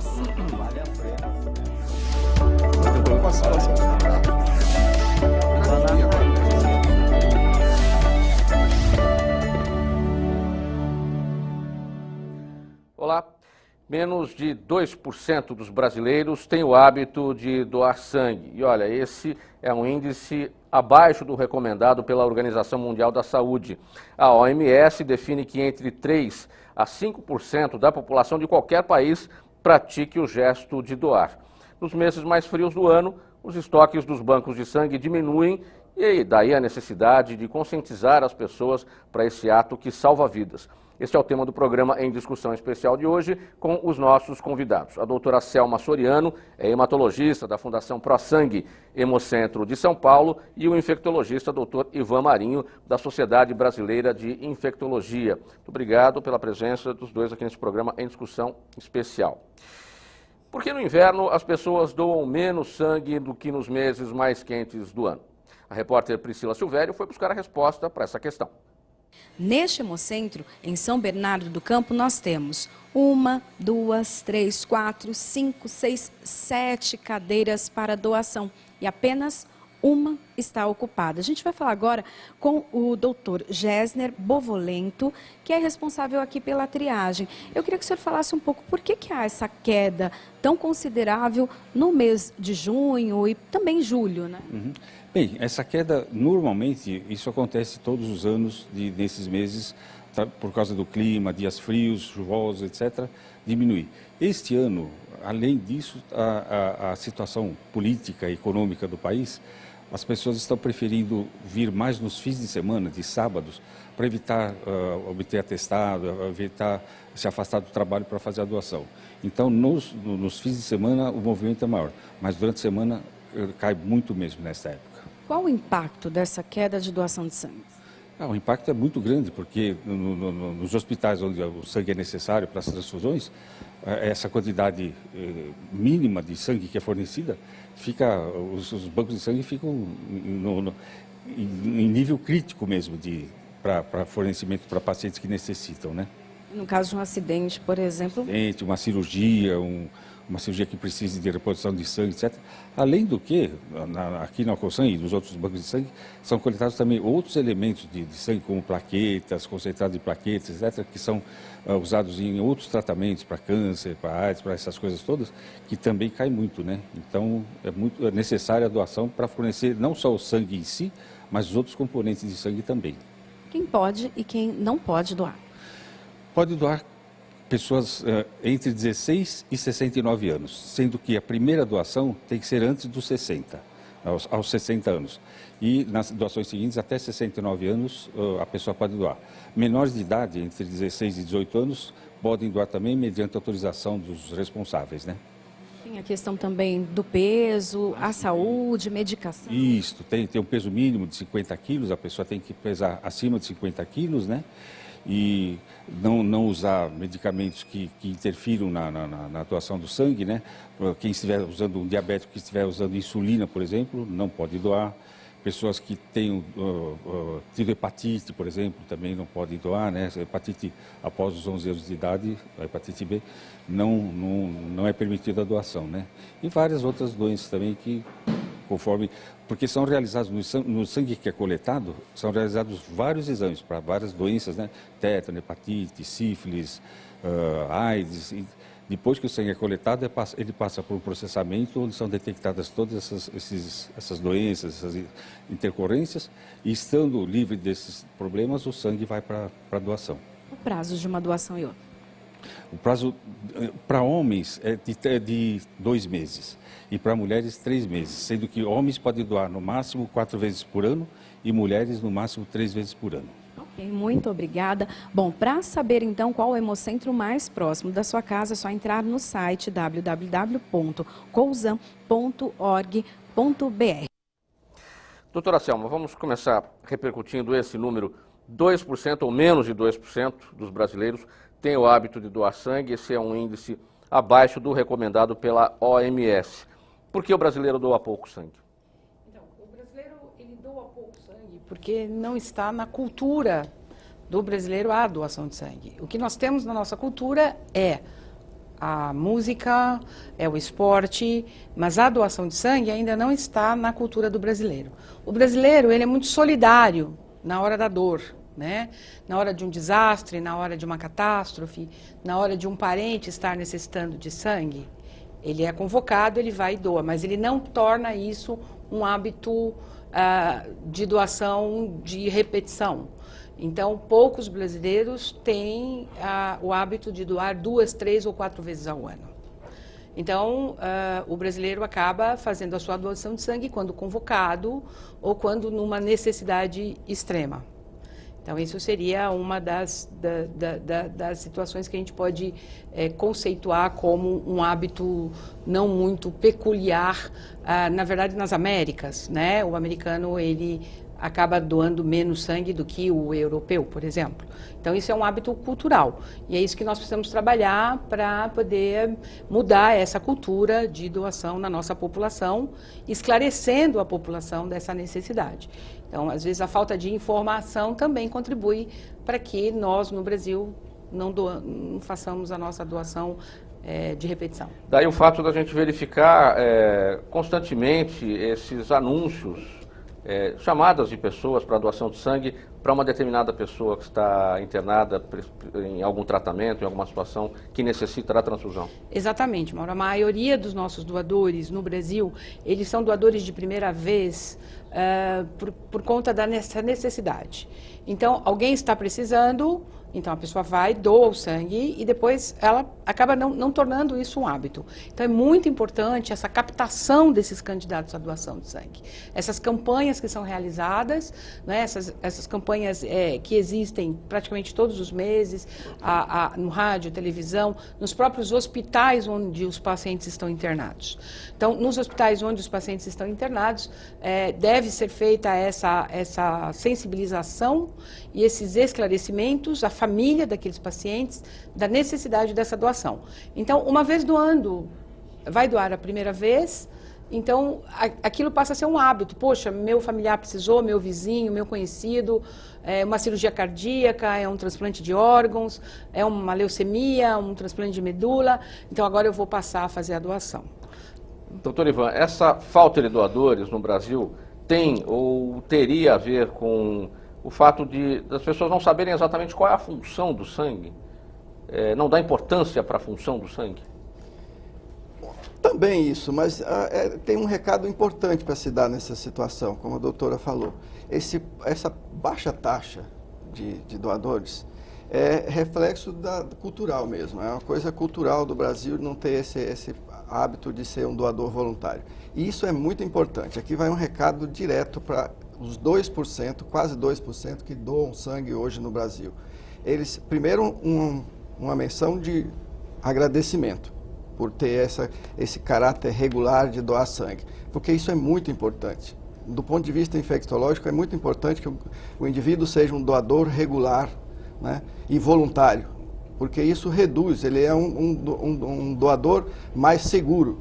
assim. Vale a frente. Olá. Menos de 2% dos brasileiros têm o hábito de doar sangue. E olha, esse é um índice abaixo do recomendado pela Organização Mundial da Saúde. A OMS define que entre 3 a 5% da população de qualquer país pratique o gesto de doar. Nos meses mais frios do ano, os estoques dos bancos de sangue diminuem e daí a necessidade de conscientizar as pessoas para esse ato que salva vidas. Este é o tema do programa Em Discussão Especial de hoje, com os nossos convidados. A doutora Selma Soriano é hematologista da Fundação ProSangue Hemocentro de São Paulo e o infectologista doutor Ivan Marinho, da Sociedade Brasileira de Infectologia. Muito obrigado pela presença dos dois aqui nesse programa Em Discussão Especial. Por que no inverno as pessoas doam menos sangue do que nos meses mais quentes do ano? A repórter Priscila Silvério foi buscar a resposta para essa questão. Neste Hemocentro, em São Bernardo do Campo, nós temos 1, 2, 3, 4, 5, 6, 7 cadeiras para doação e apenas uma está ocupada. A gente vai falar agora com o doutor Gessner Bovolento, que é responsável aqui pela triagem. Eu queria que o senhor falasse um pouco por que há essa queda tão considerável no mês de junho e também julho, né? Bem, essa queda, normalmente, isso acontece todos os anos nesses meses, tá, por causa do clima, dias frios, chuvosos, etc., diminui. Este ano, além disso, a situação política e econômica do país, as pessoas estão preferindo vir mais nos fins de semana, de sábados, para evitar obter atestado, evitar se afastar do trabalho para fazer a doação. Então, nos fins de semana, o movimento é maior, mas durante a semana cai muito mesmo nessa época. Qual o impacto dessa queda de doação de sangue? O impacto é muito grande, porque nos hospitais onde o sangue é necessário para as transfusões, essa quantidade mínima de sangue que é fornecida, os bancos de sangue ficam em nível crítico mesmo para fornecimento para pacientes que necessitam, né? No caso de um acidente, por exemplo? Uma cirurgia, uma cirurgia que precise de reposição de sangue, etc. Além do que, aqui na Alcosan e nos outros bancos de sangue, são coletados também outros elementos de sangue, como plaquetas, concentrado de plaquetas, etc., que são usados em outros tratamentos, para câncer, para AIDS, para essas coisas todas, que também cai muito, né? Então, é necessária a doação para fornecer não só o sangue em si, mas os outros componentes de sangue também. Quem pode e quem não pode doar? Pode doar pessoas entre 16 e 69 anos, sendo que a primeira doação tem que ser antes dos 60, aos 60 anos. E nas doações seguintes, até 69 anos, a pessoa pode doar. Menores de idade, entre 16 e 18 anos, podem doar também mediante autorização dos responsáveis, né? Tem a questão também do peso, a saúde, medicação. Isso, tem um peso mínimo de 50 quilos, a pessoa tem que pesar acima de 50 quilos, né? E não usar medicamentos que interfiram na doação do sangue, né? Quem estiver usando, um diabético que estiver usando insulina, por exemplo, não pode doar. Pessoas que tenham tido hepatite, por exemplo, também não podem doar, né? Hepatite após os 11 anos de idade, a hepatite B, não é permitida a doação, né? E várias outras doenças também que, porque são realizados no sangue que é coletado, são realizados vários exames para várias doenças, né? Tétano, hepatite, sífilis, AIDS. E depois que o sangue é coletado, ele passa por um processamento onde são detectadas todas essas doenças, essas intercorrências, e estando livre desses problemas, o sangue vai para a doação. O prazo de uma doação e outra? O prazo para homens é de 2 meses e para mulheres 3 meses, sendo que homens podem doar no máximo 4 vezes por ano e mulheres no máximo 3 vezes por ano. Ok, muito obrigada. Bom, para saber então qual o hemocentro mais próximo da sua casa, é só entrar no site www.cousan.org.br. Doutora Selma, vamos começar repercutindo esse número. 2% ou menos de 2% dos brasileiros têm o hábito de doar sangue. Esse é um índice abaixo do recomendado pela OMS. Por que o brasileiro doa pouco sangue? Então, o brasileiro ele doa pouco sangue porque não está na cultura do brasileiro a doação de sangue. O que nós temos na nossa cultura é a música, é o esporte, mas a doação de sangue ainda não está na cultura do brasileiro. O brasileiro, ele é muito solidário na hora da dor, né? Na hora de um desastre, na hora de uma catástrofe, na hora de um parente estar necessitando de sangue. Ele é convocado, ele vai e doa, mas ele não torna isso um hábito de doação de repetição. Então, poucos brasileiros têm o hábito de doar 2, 3 ou 4 vezes ao ano. Então, o brasileiro acaba fazendo a sua doação de sangue quando convocado ou quando numa necessidade extrema. Então, isso seria uma das situações que a gente pode conceituar como um hábito não muito peculiar, na verdade, nas Américas, né? O americano, ele acaba doando menos sangue do que o europeu, por exemplo. Então, isso é um hábito cultural. E é isso que nós precisamos trabalhar para poder mudar essa cultura de doação na nossa população, esclarecendo a população dessa necessidade. Então, às vezes, a falta de informação também contribui para que nós, no Brasil, não façamos a nossa doação de repetição. Daí o fato da gente verificar constantemente esses anúncios, chamadas de pessoas para doação de sangue para uma determinada pessoa que está internada em algum tratamento, em alguma situação que necessita da transfusão. Exatamente, Mauro. A maioria dos nossos doadores no Brasil, eles são doadores de primeira vez por conta dessa necessidade. Então, alguém está precisando, então a pessoa vai, doa o sangue e depois ela acaba não tornando isso um hábito. Então é muito importante essa captação desses candidatos à doação de sangue. Essas campanhas que são realizadas, né, essas campanhas que existem praticamente todos os meses, no rádio, televisão, nos próprios hospitais onde os pacientes estão internados. Então, nos hospitais onde os pacientes estão internados, deve ser feita essa sensibilização e esses esclarecimentos à família daqueles pacientes da necessidade dessa doação. Então, uma vez doando, vai doar a primeira vez, então aquilo passa a ser um hábito. Poxa, meu familiar precisou, meu vizinho, meu conhecido, uma cirurgia cardíaca, é um transplante de órgãos, é uma leucemia, um transplante de medula, então agora eu vou passar a fazer a doação. Doutor Ivan, essa falta de doadores no Brasil tem ou teria a ver com o fato das pessoas não saberem exatamente qual é a função do sangue? Não dá importância para a função do sangue? Também isso, mas tem um recado importante para se dar nessa situação, como a doutora falou. Essa baixa taxa de doadores é reflexo cultural mesmo, é uma coisa cultural do Brasil não ter esse hábito de ser um doador voluntário. E isso é muito importante. Aqui vai um recado direto para os 2%, quase 2% que doam sangue hoje no Brasil. Eles, primeiro, uma menção de agradecimento por ter esse caráter regular de doar sangue, porque isso é muito importante. Do ponto de vista infectológico, é muito importante que o indivíduo seja um doador regular, né, e voluntário, porque isso reduz, ele é um doador mais seguro.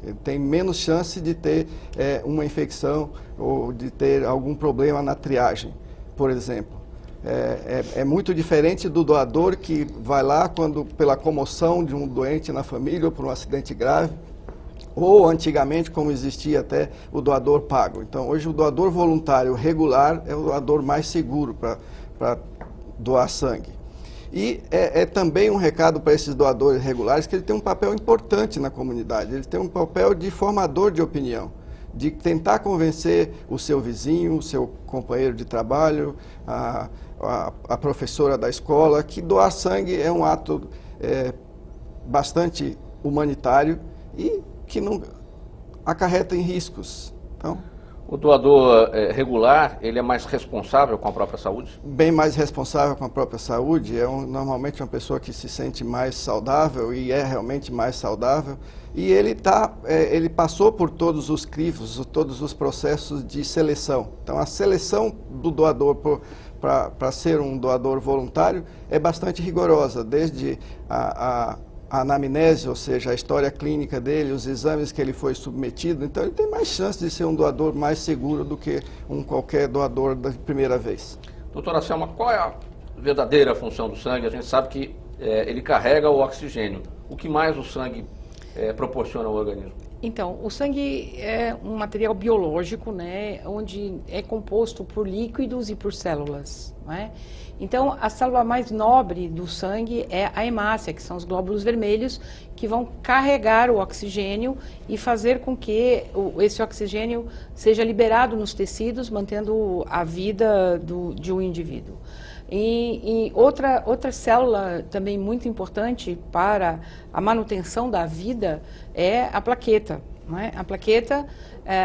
Ele tem menos chance de ter uma infecção ou de ter algum problema na triagem, por exemplo. É muito diferente do doador que vai lá pela comoção de um doente na família ou por um acidente grave, ou antigamente, como existia até, o doador pago. Então, hoje o doador voluntário regular é o doador mais seguro para doar sangue. E também um recado para esses doadores regulares que ele tem um papel importante na comunidade, ele tem um papel de formador de opinião, de tentar convencer o seu vizinho, o seu companheiro de trabalho, a professora da escola, que doar sangue é um ato bastante humanitário e que não acarreta em riscos. Então, o doador regular, ele é mais responsável com a própria saúde? Bem mais responsável com a própria saúde, normalmente uma pessoa que se sente mais saudável e é realmente mais saudável. E ele passou por todos os crivos, todos os processos de seleção. Então a seleção do doador para ser um doador voluntário é bastante rigorosa, desde a anamnese, ou seja, a história clínica dele, os exames que ele foi submetido. Então ele tem mais chance de ser um doador mais seguro do que qualquer doador da primeira vez. Doutora Selma, qual é a verdadeira função do sangue? A gente sabe que ele carrega o oxigênio. O que mais o sangue proporciona ao organismo? Então, o sangue é um material biológico, né, onde é composto por líquidos e por células, né? Então, a célula mais nobre do sangue é a hemácia, que são os glóbulos vermelhos, que vão carregar o oxigênio e fazer com que esse oxigênio seja liberado nos tecidos, mantendo a vida de um indivíduo. E outra célula também muito importante para a manutenção da vida é a plaqueta, não é? A plaqueta,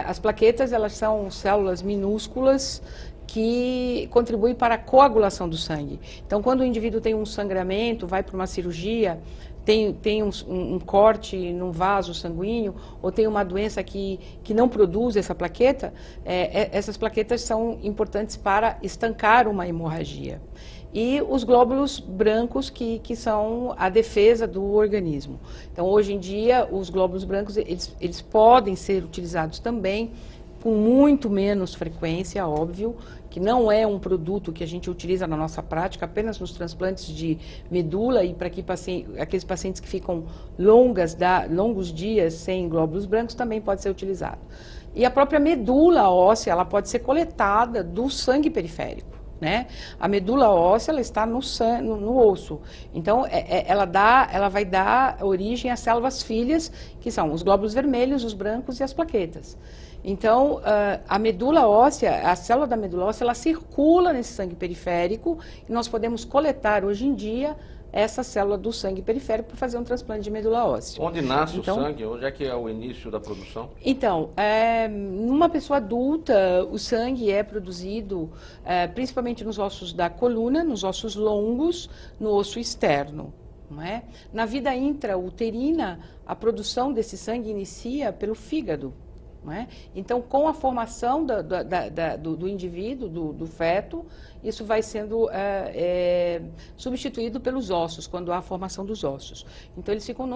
as plaquetas, elas são células minúsculas que contribuem para a coagulação do sangue. Então, quando o indivíduo tem um sangramento, vai para uma cirurgia, tem um corte num vaso sanguíneo, ou tem uma doença que não produz essa plaqueta, essas plaquetas são importantes para estancar uma hemorragia. E os glóbulos brancos, que são a defesa do organismo. Então, hoje em dia, os glóbulos brancos, eles podem ser utilizados também, com muito menos frequência, óbvio, que não é um produto que a gente utiliza na nossa prática, apenas nos transplantes de medula e para aqueles pacientes que ficam longos dias sem glóbulos brancos também pode ser utilizado. E a própria medula óssea, ela pode ser coletada do sangue periférico, né? A medula óssea, ela está no osso. Então, ela vai dar origem às células filhas, que são os glóbulos vermelhos, os brancos e as plaquetas. Então, a medula óssea, a célula da medula óssea, ela circula nesse sangue periférico e nós podemos coletar hoje em dia essa célula do sangue periférico para fazer um transplante de medula óssea. Onde nasce o sangue? Onde é que é o início da produção? Então, numa pessoa adulta, o sangue é produzido principalmente nos ossos da coluna, nos ossos longos, no osso externo. Não é? Na vida intrauterina, a produção desse sangue inicia pelo fígado. Não é? Então, com a formação do indivíduo, do feto, isso vai sendo substituído pelos ossos, quando há a formação dos ossos. Então, eles ficam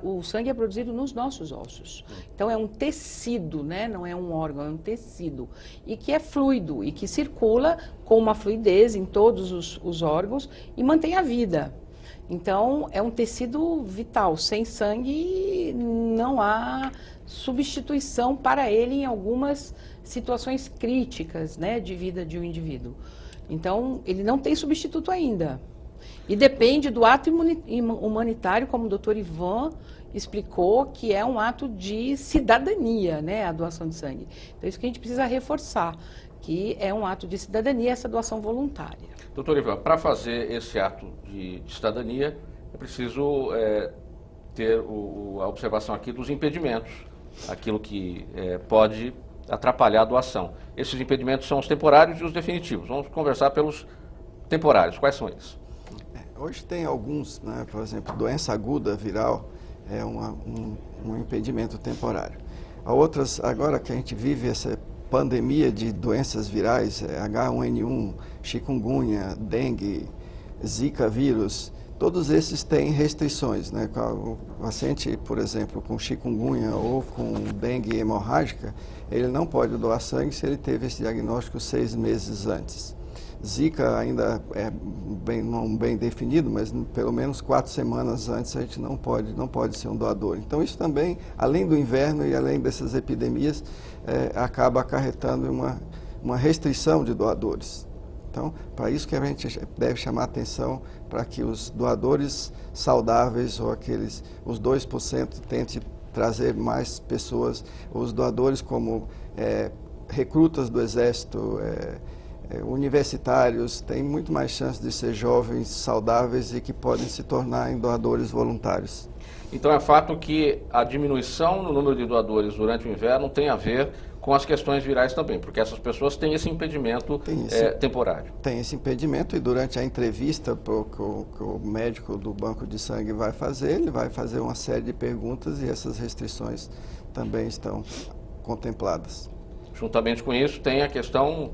o sangue é produzido nos nossos ossos. Então, é um tecido, né? Não é um órgão, é um tecido. E que é fluido, e que circula com uma fluidez em todos os órgãos e mantém a vida. Então, é um tecido vital. Sem sangue, não há substituição para ele em algumas situações críticas, né, de vida de um indivíduo. Então, ele não tem substituto ainda. E depende do ato humanitário, como o doutor Ivan explicou, que é um ato de cidadania, né, a doação de sangue. Então, isso que a gente precisa reforçar, que é um ato de cidadania, essa doação voluntária. Doutor Ivan, para fazer esse ato de cidadania, é preciso ter a observação aqui dos impedimentos, aquilo que pode atrapalhar a doação. Esses impedimentos são os temporários e os definitivos. Vamos conversar pelos temporários. Quais são eles? Hoje tem alguns, né? Por exemplo, doença aguda viral é um impedimento temporário. Há outras, agora que a gente vive essa pandemia de doenças virais, H1N1, chikungunya, dengue, zika vírus, todos esses têm restrições, né? O paciente, por exemplo, com chikungunya ou com dengue hemorrágica, ele não pode doar sangue se ele teve esse diagnóstico 6 meses antes. Zika ainda é não bem definido, mas pelo menos 4 semanas antes a gente não pode ser um doador. Então isso também, além do inverno e além dessas epidemias, acaba acarretando uma restrição de doadores. Então, para isso que a gente deve chamar atenção para que os doadores saudáveis ou os 2% tente trazer mais pessoas, os doadores como recrutas do Exército, universitários, têm muito mais chance de ser jovens, saudáveis e que podem se tornar em doadores voluntários. Então é fato que a diminuição no número de doadores durante o inverno tem a ver com as questões virais também, porque essas pessoas têm esse impedimento temporário. Tem esse impedimento e durante a entrevista que o médico do banco de sangue vai fazer, ele vai fazer uma série de perguntas e essas restrições também estão contempladas. Juntamente com isso tem a questão,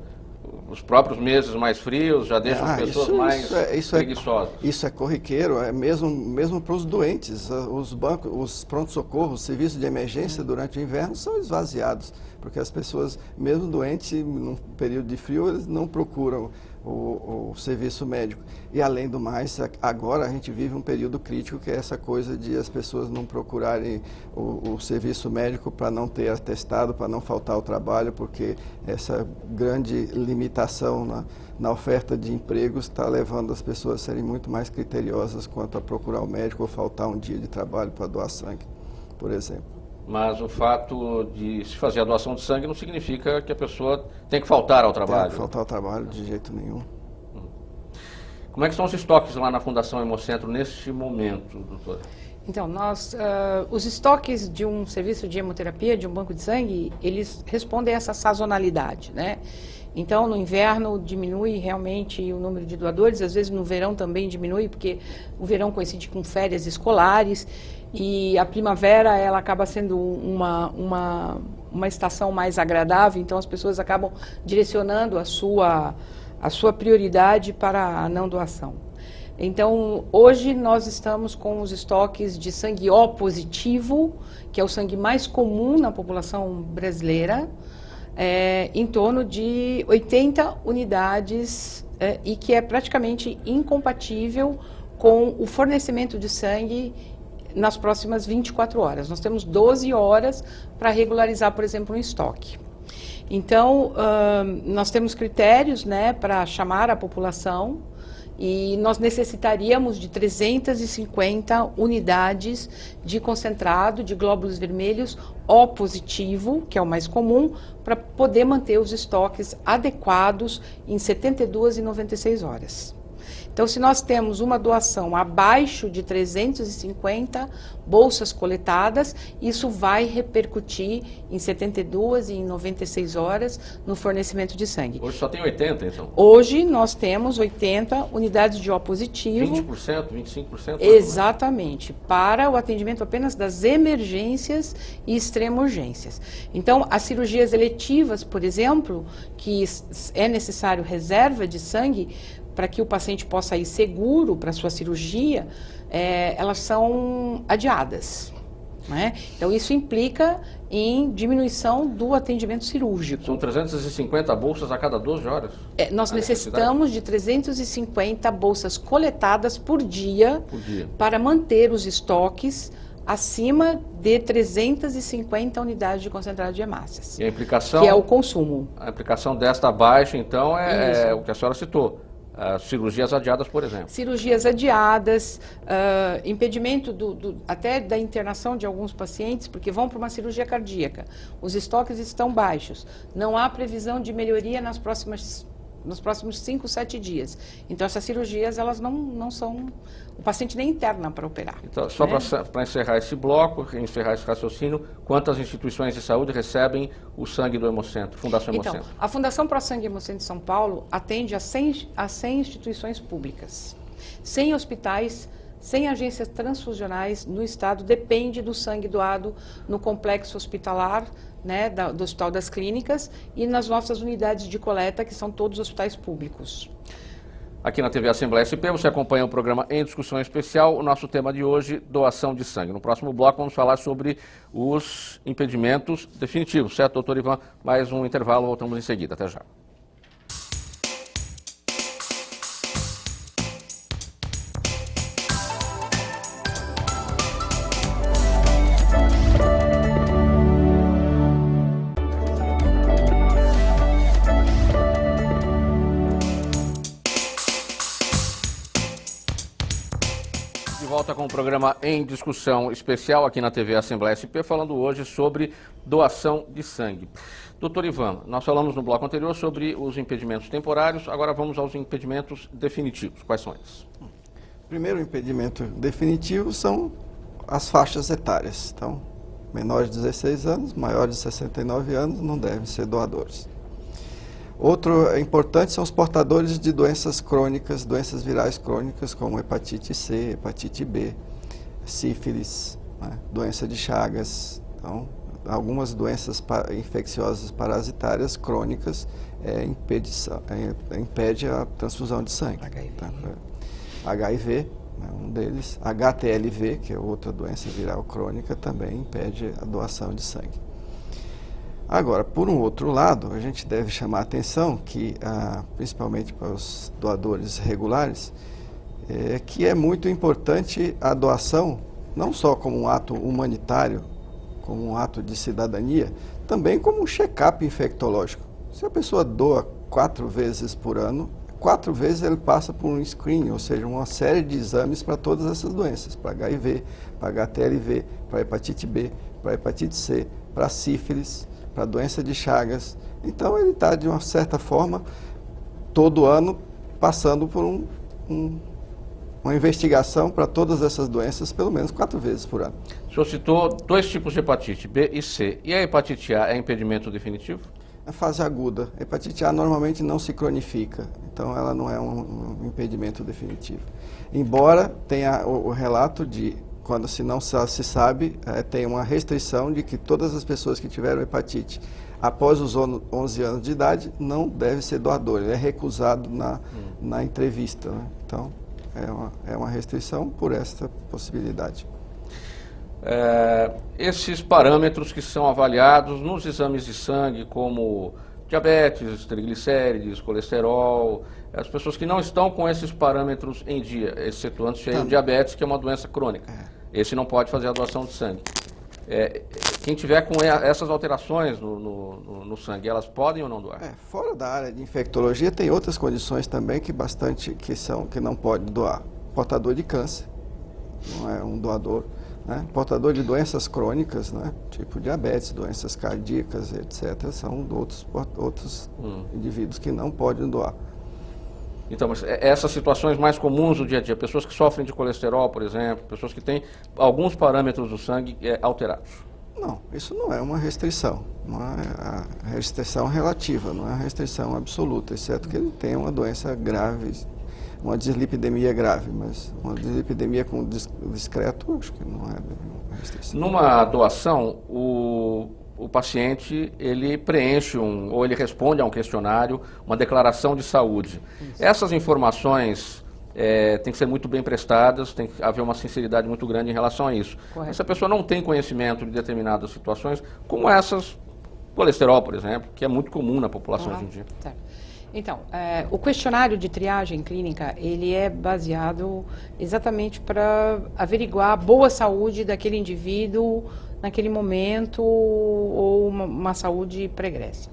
os próprios meses mais frios já deixam as pessoas mais preguiçosas. Isso é corriqueiro, mesmo para os doentes. Os pronto-socorros, os serviços de emergência durante o inverno são esvaziados, porque as pessoas, mesmo doentes, num período de frio, eles não procuram o serviço médico. E, além do mais, agora a gente vive um período crítico, que é essa coisa de as pessoas não procurarem o serviço médico para não ter atestado, para não faltar ao trabalho, porque essa grande limitação na oferta de empregos está levando as pessoas a serem muito mais criteriosas quanto a procurar o médico ou faltar um dia de trabalho para doar sangue, por exemplo. Mas o fato de se fazer a doação de sangue não significa que a pessoa tem que faltar ao trabalho. Tem que faltar ao trabalho de jeito nenhum. Como é que são os estoques lá na Fundação Hemocentro neste momento, doutora? Então, os estoques de um serviço de hemoterapia, de um banco de sangue, eles respondem a essa sazonalidade, né? Então, no inverno diminui realmente o número de doadores, às vezes no verão também diminui, porque o verão coincide com férias escolares, e a primavera ela acaba sendo uma estação mais agradável, então as pessoas acabam direcionando a sua prioridade para a não doação. Então, hoje nós estamos com os estoques de sangue O positivo, que é o sangue mais comum na população brasileira, em torno de 80 unidades, e que é praticamente incompatível com o fornecimento de sangue nas próximas 24 horas. Nós temos 12 horas para regularizar, por exemplo, um estoque. Então, nós temos critérios, né, para chamar a população, e nós necessitaríamos de 350 unidades de concentrado de glóbulos vermelhos O positivo, que é o mais comum, para poder manter os estoques adequados em 72 e 96 horas. Então, se nós temos uma doação abaixo de 350 bolsas coletadas, isso vai repercutir em 72 e em 96 horas no fornecimento de sangue. Hoje só tem 80, então? Hoje nós temos 80 unidades de O positivo. 20%, 25%? Exatamente, para o atendimento apenas das emergências e extrema-urgências. Então, as cirurgias eletivas, por exemplo, que é necessário reserva de sangue, para que o paciente possa ir seguro para a sua cirurgia, elas são adiadas, né? Então, isso implica em diminuição do atendimento cirúrgico. São 350 bolsas a cada 12 horas? Nós necessitamos de 350 bolsas coletadas por dia para manter os estoques acima de 350 unidades de concentrado de hemácias. E a implicação? Que é o consumo. A implicação desta baixa, então, é o que a senhora citou. Cirurgias adiadas, por exemplo. Cirurgias adiadas, impedimento até da internação de alguns pacientes, porque vão para uma cirurgia cardíaca. Os estoques estão baixos. Não há previsão de melhoria nos próximos 5, 7 dias. Então, essas cirurgias, elas não são... O paciente nem interna para operar. Então, só para encerrar esse bloco, encerrar esse raciocínio, quantas instituições de saúde recebem o sangue do Hemocentro, Fundação Hemocentro? Então, a Fundação Pro Sangue Hemocentro de São Paulo atende a 100 instituições públicas, 100 hospitais, 100 agências transfusionais no estado, depende do sangue doado no complexo hospitalar, né, do Hospital das Clínicas, e nas nossas unidades de coleta, que são todos hospitais públicos. Aqui na TV Assembleia SP, você acompanha o programa Em Discussão Especial. O nosso tema de hoje, doação de sangue. No próximo bloco vamos falar sobre os impedimentos definitivos, certo, doutor Ivan? Mais um intervalo, voltamos em seguida. Até já. Volta com o programa Em Discussão Especial aqui na TV Assembleia SP, falando hoje sobre doação de sangue. Doutor Ivan, nós falamos no bloco anterior sobre os impedimentos temporários, agora vamos aos impedimentos definitivos. Quais são eles? O primeiro impedimento definitivo são as faixas etárias. Então, menores de 16 anos, maiores de 69 anos não devem ser doadores. Outro importante são os portadores de doenças crônicas, doenças virais crônicas, como hepatite C, hepatite B, sífilis, né, doença de Chagas. Então, algumas doenças infecciosas parasitárias crônicas impede a transfusão de sangue. HIV. Tá? HIV, né, um deles. HTLV, que é outra doença viral crônica, também impede a doação de sangue. Agora, por um outro lado, a gente deve chamar a atenção que, principalmente para os doadores regulares, que é muito importante a doação, não só como um ato humanitário, como um ato de cidadania, também como um check-up infectológico. Se a pessoa doa 4 vezes por ano, 4 vezes ele passa por um screening, ou seja, uma série de exames para todas essas doenças, para HIV, para HTLV, para hepatite B, para hepatite C, para sífilis, para doença de Chagas. Então ele está, de uma certa forma, todo ano passando por uma investigação para todas essas doenças, pelo menos 4 vezes por ano. O senhor citou 2 tipos de hepatite, B e C. E a hepatite A é impedimento definitivo? A fase aguda. A hepatite A normalmente não se cronifica, então ela não é um impedimento definitivo. Embora tenha o relato de, quando se não se sabe, tem uma restrição de que todas as pessoas que tiveram hepatite após os 11 anos de idade não deve ser doador, ele é recusado na entrevista, né? Então, é uma restrição por essa possibilidade. Esses parâmetros que são avaliados nos exames de sangue, como diabetes, triglicérides, colesterol, as pessoas que não estão com esses parâmetros em dia, excetuando-se aí o diabetes, que é uma doença crônica. Esse não pode fazer a doação de sangue. Quem tiver com essas alterações no sangue, elas podem ou não doar? Fora da área de infectologia, tem outras condições também que não pode doar. Portador de câncer, não é um doador. Né? Portador de doenças crônicas, né? Tipo diabetes, doenças cardíacas, etc., são outros indivíduos que não podem doar. Então, mas essas situações mais comuns do dia a dia, pessoas que sofrem de colesterol, por exemplo, pessoas que têm alguns parâmetros do sangue alterados. Não, isso não é uma restrição. Não é a restrição relativa, não é a restrição absoluta, exceto que ele tenha uma doença grave, uma dislipidemia grave, mas uma dislipidemia com discreto, acho que não é uma restrição. Numa doação, o paciente, ele preenche ou ele responde a um questionário, uma declaração de saúde. Isso. Essas informações têm que ser muito bem prestadas, tem que haver uma sinceridade muito grande em relação a isso. Correto. Se a pessoa não tem conhecimento de determinadas situações, como essas, colesterol, por exemplo, que é muito comum na população hoje em dia. Certo. Então, o questionário de triagem clínica, ele é baseado exatamente para averiguar a boa saúde daquele indivíduo naquele momento ou uma saúde pregressa.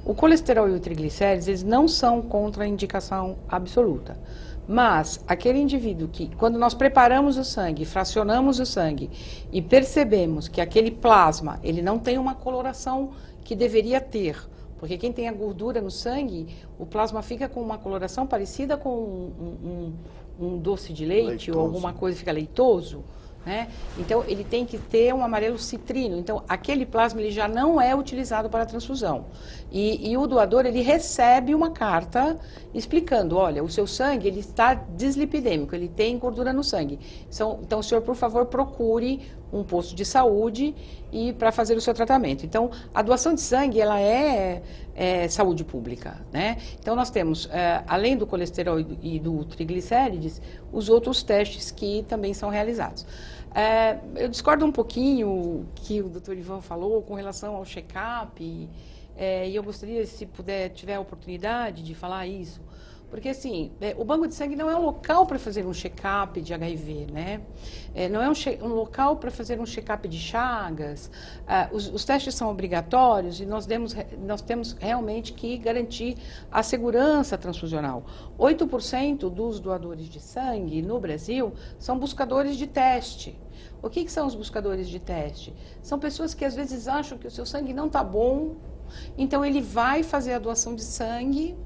O colesterol e o triglicérides, eles não são contraindicação absoluta. Mas aquele indivíduo que, quando nós preparamos o sangue, fracionamos o sangue e percebemos que aquele plasma, ele não tem uma coloração que deveria ter, porque quem tem a gordura no sangue, o plasma fica com uma coloração parecida com um doce de leite ou alguma coisa, fica leitoso, né? Então, ele tem que ter um amarelo citrino. Então, aquele plasma ele já não é utilizado para transfusão. E o doador, ele recebe uma carta explicando, olha, o seu sangue ele está dislipidêmico, ele tem gordura no sangue. Então, o senhor, por favor, procure um posto de saúde e para fazer o seu tratamento. Então, a doação de sangue, ela é saúde pública, né? Então, nós temos, além do colesterol e do triglicérides, os outros testes que também são realizados. Eu discordo um pouquinho que o Dr. Ivan falou com relação ao check-up, e eu gostaria, se tiver a oportunidade de falar isso, porque assim, o banco de sangue não é um local para fazer um check-up de HIV, né? Não é um local para fazer um check-up de Chagas. Os testes são obrigatórios e nós temos realmente que garantir a segurança transfusional. 8% dos doadores de sangue no Brasil são buscadores de teste. O que são os buscadores de teste? São pessoas que às vezes acham que o seu sangue não está bom, então ele vai fazer a doação de sangue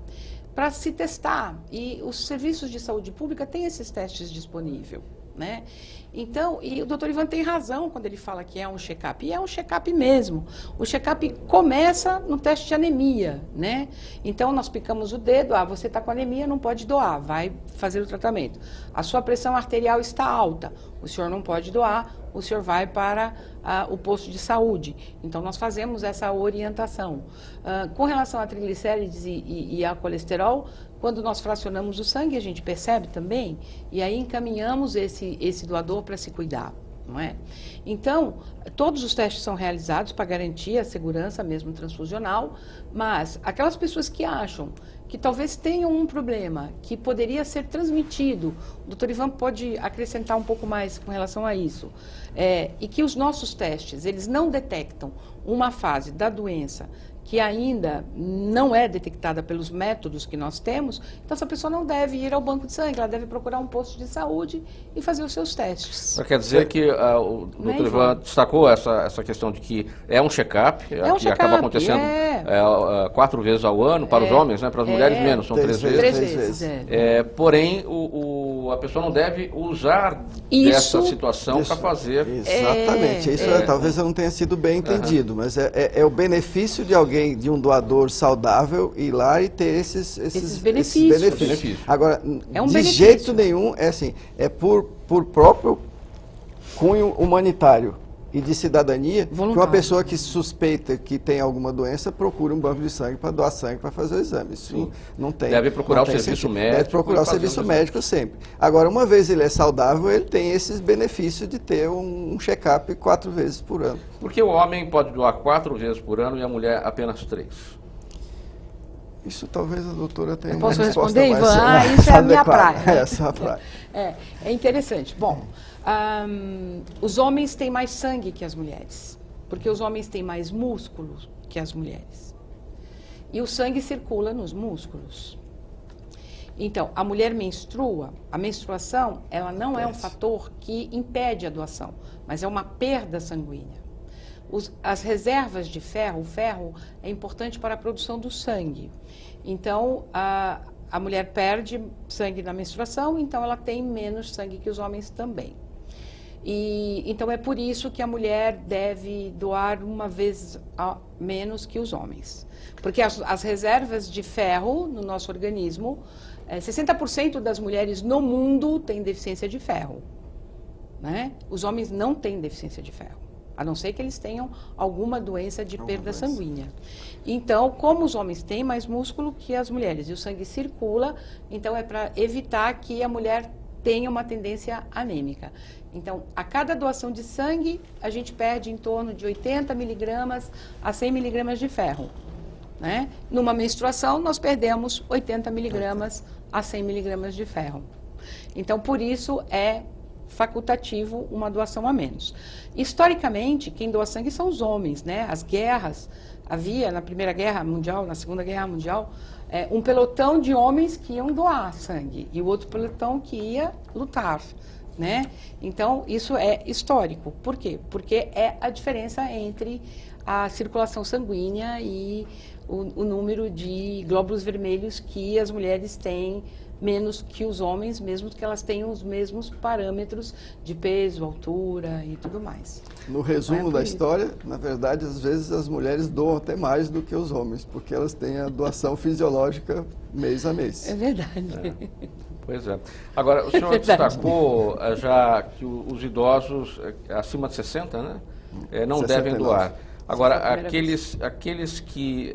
para se testar. E os serviços de saúde pública têm esses testes disponíveis, né? Então, e o doutor Ivan tem razão quando ele fala que é um check-up. E é um check-up mesmo. O check-up começa no teste de anemia, né? Então, nós picamos o dedo, você está com anemia, não pode doar, vai fazer o tratamento. A sua pressão arterial está alta, o senhor não pode doar, o senhor vai para o posto de saúde. Então, nós fazemos essa orientação. Com relação a triglicérides e a colesterol, quando nós fracionamos o sangue, a gente percebe também, e aí encaminhamos esse doador para se cuidar, não é? Então, todos os testes são realizados para garantir a segurança mesmo transfusional, mas aquelas pessoas que acham que talvez tenham um problema que poderia ser transmitido, o Dr. Ivan pode acrescentar um pouco mais com relação a isso, e que os nossos testes, eles não detectam uma fase da doença que ainda não é detectada pelos métodos que nós temos, então essa pessoa não deve ir ao banco de sangue, ela deve procurar um posto de saúde e fazer os seus testes. Quer dizer que o Dr. Ivan destacou essa questão de que é um check-up, que acaba acontecendo 4 vezes ao ano para os homens, né? Para as mulheres menos, são 3 vezes. 3 vezes. Porém, a pessoa não deve usar dessa situação para fazer... Exatamente, isso talvez eu não tenha sido bem entendido, mas é o benefício de alguém, de um doador saudável, ir lá e ter esses benefícios. Agora, de jeito nenhum, é por próprio cunho humanitário e de cidadania, que uma pessoa que suspeita que tem alguma doença procura um banco de sangue para doar sangue para fazer o exame. Isso não tem. Deve procurar o serviço médico. Deve procurar o serviço médico sempre. Agora, uma vez ele é saudável, ele tem esses benefícios de ter um check-up 4 vezes por ano. Porque o homem pode doar 4 vezes por ano e a mulher apenas 3. Isso talvez a doutora tenha uma resposta responder, mais Ivan? Isso é a minha praia. Essa é a praia. É interessante. Bom, os homens têm mais sangue que as mulheres, porque os homens têm mais músculos que as mulheres. E o sangue circula nos músculos. Então, a mulher menstrua, a menstruação, ela não é um fator que impede a doação, mas é uma perda sanguínea. As reservas de ferro, o ferro é importante para a produção do sangue. Então, a mulher perde sangue na menstruação, então ela tem menos sangue que os homens também. Então é por isso que a mulher deve doar uma vez menos que os homens. Porque as reservas de ferro no nosso organismo, 60% das mulheres no mundo têm deficiência de ferro, né? Os homens não têm deficiência de ferro, a não ser que eles tenham alguma doença de perda sanguínea. Então, como os homens têm mais músculo que as mulheres e o sangue circula, então é para evitar que a mulher tenha uma tendência anêmica. Então, a cada doação de sangue, a gente perde em torno de 80 miligramas a 100 miligramas de ferro, né? Numa menstruação, nós perdemos 80 miligramas a 100 miligramas de ferro. Então, por isso é facultativo uma doação a menos. Historicamente, quem doa sangue são os homens, né? As guerras, havia na Primeira Guerra Mundial, na Segunda Guerra Mundial, um pelotão de homens que iam doar sangue e o outro pelotão que ia lutar, né? Então, isso é histórico. Por quê? Porque é a diferença entre a circulação sanguínea e o número de glóbulos vermelhos que as mulheres têm menos que os homens, mesmo que elas tenham os mesmos parâmetros de peso, altura e tudo mais. No resumo da história, na verdade, às vezes as mulheres doam até mais do que os homens, porque elas têm a doação fisiológica mês a mês. É verdade. Pois é. Agora, o senhor destacou já que os idosos acima de 60, né, não 69. Devem doar. Agora, aqueles que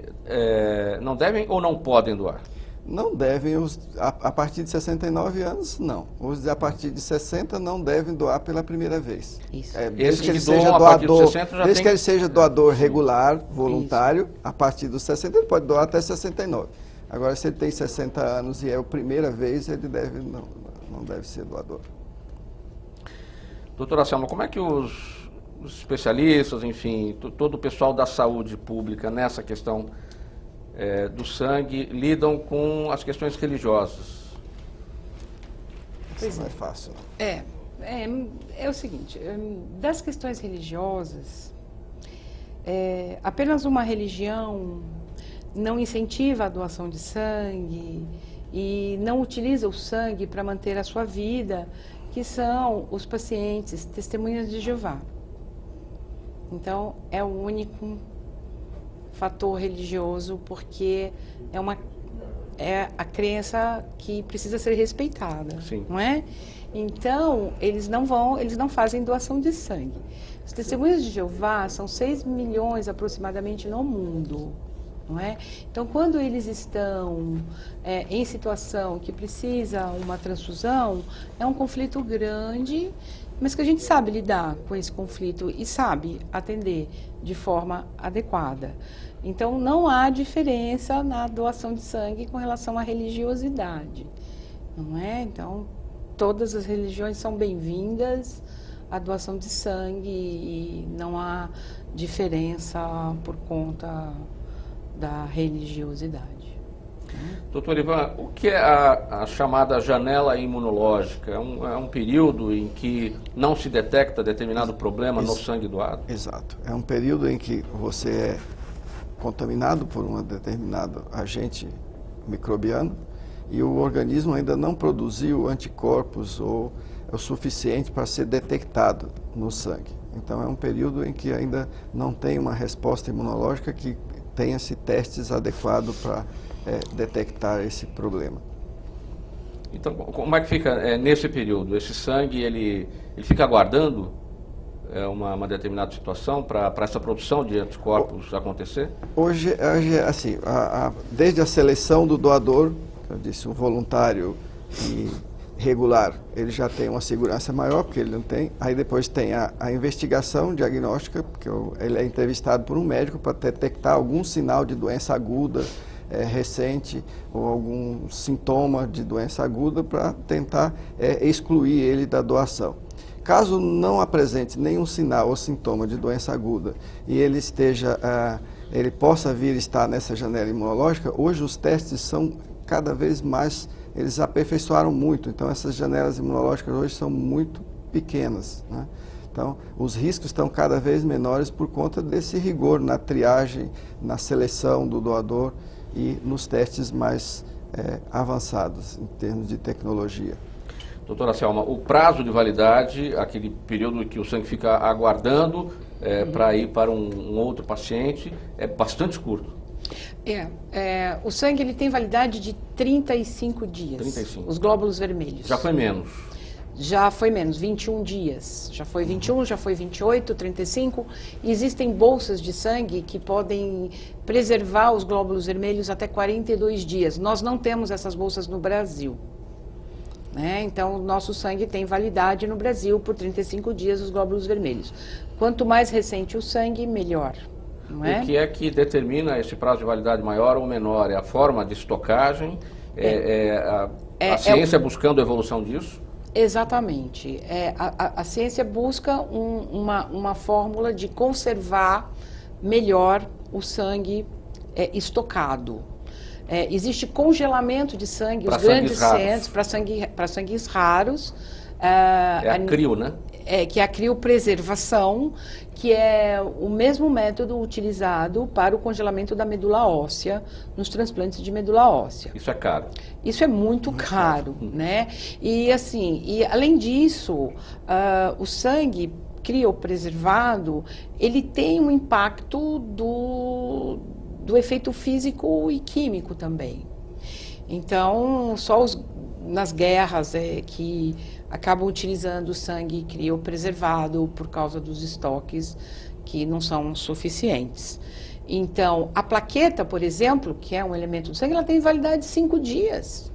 não devem ou não podem doar? Não devem, a partir de 69 anos, não. Os a partir de 60 não devem doar pela primeira vez. Isso. Desde que ele seja doador, desde que ele seja doador regular, voluntário, a partir dos 60 ele pode doar até 69. Agora, se ele tem 60 anos e é a primeira vez, ele não deve ser doador. Doutora Selma, como é que os especialistas, enfim, todo o pessoal da saúde pública nessa questão do sangue lidam com as questões religiosas? Isso não é fácil. É o seguinte, das questões religiosas, apenas uma religião não incentiva a doação de sangue e não utiliza o sangue para manter a sua vida, que são os pacientes testemunhas de Jeová. Então, é o único fator religioso, porque é a crença que precisa ser respeitada. Sim. Não é? Então, eles não fazem doação de sangue. Os testemunhos de Jeová são 6 milhões aproximadamente no mundo. Não é? Então, quando eles estão em situação que precisa uma transfusão, é um conflito grande mas que a gente sabe lidar com esse conflito e sabe atender de forma adequada. Então, não há diferença na doação de sangue com relação à religiosidade, não é? Então, todas as religiões são bem-vindas à doação de sangue e não há diferença por conta da religiosidade. Doutor Ivan, o que é a chamada janela imunológica? É um período em que não se detecta determinado problema no sangue doado? Exato. É um período em que você é contaminado por um determinado agente microbiano e o organismo ainda não produziu anticorpos ou o suficiente para ser detectado no sangue. Então é um período em que ainda não tem uma resposta imunológica que tenha-se testes adequados para detectar esse problema. Então, como é que fica nesse período? Esse sangue, ele fica aguardando uma determinada situação para essa produção de anticorpos acontecer? Hoje assim, desde a seleção do doador, eu disse, o voluntário e regular, ele já tem uma segurança maior, porque ele não tem. Aí depois tem a investigação diagnóstica, porque ele é entrevistado por um médico para detectar algum sinal de doença aguda recente ou algum sintoma de doença aguda para tentar excluir ele da doação. Caso não apresente nenhum sinal ou sintoma de doença aguda e ele ele possa vir estar nessa janela imunológica, hoje os testes são cada vez mais, eles aperfeiçoaram muito, então essas janelas imunológicas hoje são muito pequenas, né? Então, os riscos estão cada vez menores por conta desse rigor na triagem, na seleção do doador e nos testes mais avançados em termos de tecnologia. Doutora Selma, o prazo de validade, aquele período que o sangue fica aguardando para ir para um outro paciente, é bastante curto. O sangue ele tem validade de 35 dias. 35. Os glóbulos vermelhos. Já foi menos. Já foi menos, 21 dias. Já foi 21, já foi 28, 35. E existem bolsas de sangue que podem preservar os glóbulos vermelhos até 42 dias. Nós não temos essas bolsas no Brasil, né? Então, o nosso sangue tem validade no Brasil por 35 dias, os glóbulos vermelhos. Quanto mais recente o sangue, melhor. Não é? O que é que determina esse prazo de validade maior ou menor? É a forma de estocagem? A ciência buscando a evolução disso? Exatamente. A ciência busca uma fórmula de conservar melhor o sangue estocado. Existe congelamento de sangue, os grandes centros, para sangues raros. A crio, né? Que é a criopreservação, que é o mesmo método utilizado para o congelamento da medula óssea, nos transplantes de medula óssea. Isso é caro. Isso é muito caro, né? E assim, além disso, o sangue criopreservado, ele tem um impacto do efeito físico e químico também. Então, nas guerras que acabam utilizando o sangue criopreservado por causa dos estoques que não são suficientes. Então, a plaqueta, por exemplo, que é um elemento do sangue, ela tem validade de 5 dias.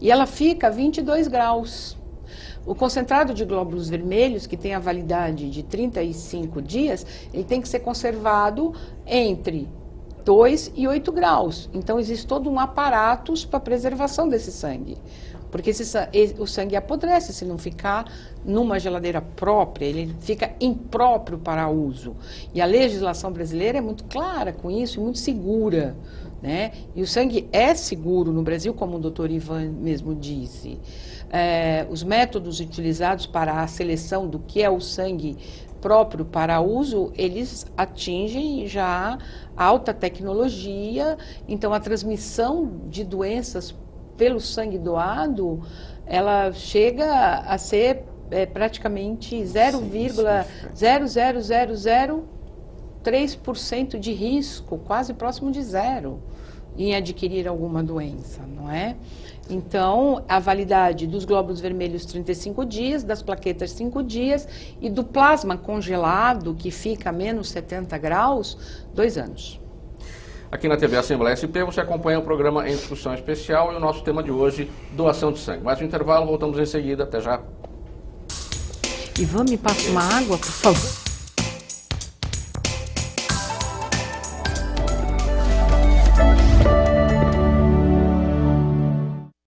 E ela fica a 22 graus. O concentrado de glóbulos vermelhos, que tem a validade de 35 dias, ele tem que ser conservado entre 2 e 8 graus. Então, existe todo um aparato para a preservação desse sangue. Porque o sangue apodrece se não ficar numa geladeira própria, ele fica impróprio para uso. E a legislação brasileira é muito clara com isso e muito segura, né? E o sangue é seguro no Brasil, como o doutor Ivan mesmo disse. Os métodos utilizados para a seleção do que é o sangue próprio para uso, eles atingem já alta tecnologia, então a transmissão de doenças pelo sangue doado, ela chega a ser praticamente 0,00003% de risco, quase próximo de zero, em adquirir alguma doença, não é? Então, a validade dos glóbulos vermelhos 35 dias, das plaquetas 5 dias e do plasma congelado, que fica a menos 70 graus, 2 anos. Aqui na TV Assembleia SP você acompanha o programa em discussão especial e o nosso tema de hoje, doação de sangue. Mais um intervalo, voltamos em seguida, até já. Ivan, me passa uma água, por favor.